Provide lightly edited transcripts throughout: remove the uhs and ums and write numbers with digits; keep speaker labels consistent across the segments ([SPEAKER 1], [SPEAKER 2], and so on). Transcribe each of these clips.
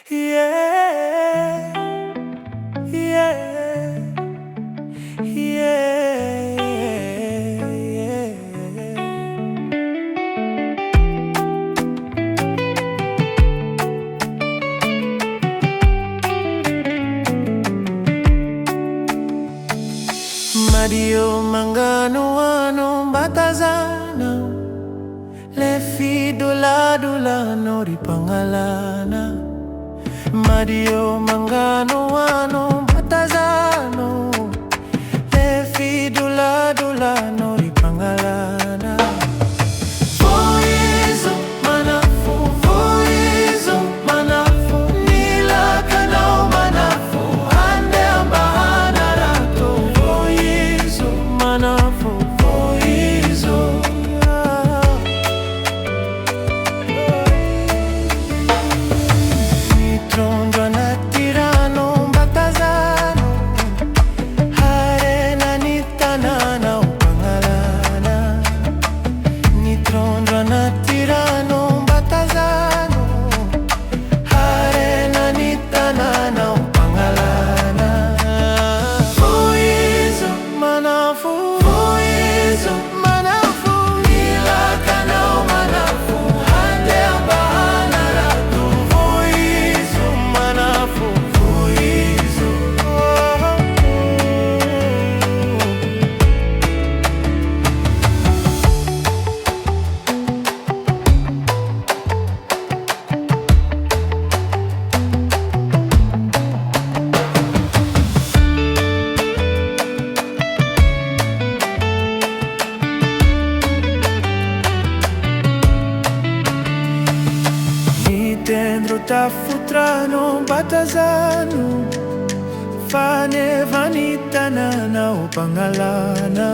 [SPEAKER 1] Yeah, yeah, yeah, yeah. Mario mangano ano batazana le fidula dula no ripangalana. Mario mangano ano batazano le fidula dula no ripangalana. Voizo manafu, voizo manafu, nila kanao manafu, ande ambahana rato. Voizo manafu, voizo. Nitronjwa na tirano batazano, harena nitanana upangalana. Nitronjwa na tirano batazano, harena nitanana upangalana. Voizo manafu, voizo manafu, nila kanao manafu, hande ambahana rato. Voizo manafu, voizo. Dentro da futrano batazano, fane vanita na upangalana.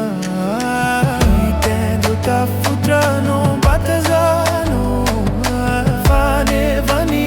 [SPEAKER 1] Dentro da futrano batazano, fane vanita